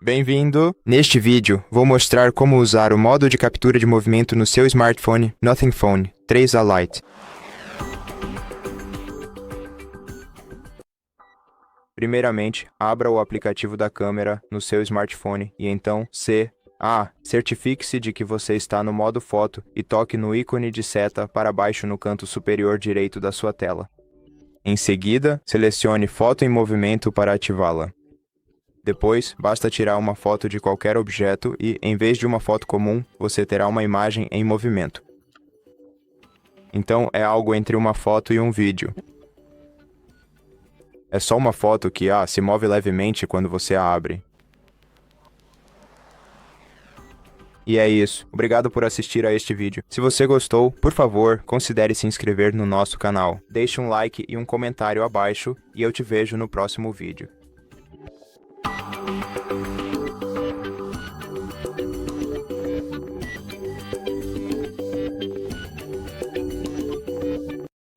Bem-vindo! Neste vídeo, vou mostrar como usar o modo de captura de movimento no seu smartphone Nothing Phone 3A Lite. Primeiramente, abra o aplicativo da câmera no seu smartphone e então certifique-se de que você está no modo foto e toque no ícone de seta para baixo no canto superior direito da sua tela. Em seguida, selecione Foto em movimento para ativá-la. Depois, basta tirar uma foto de qualquer objeto e, em vez de uma foto comum, você terá uma imagem em movimento. Então, é algo entre uma foto e um vídeo. É só uma foto que se move levemente quando você a abre. E é isso. Obrigado por assistir a este vídeo. Se você gostou, por favor, considere se inscrever no nosso canal. Deixe um like e um comentário abaixo e eu te vejo no próximo vídeo.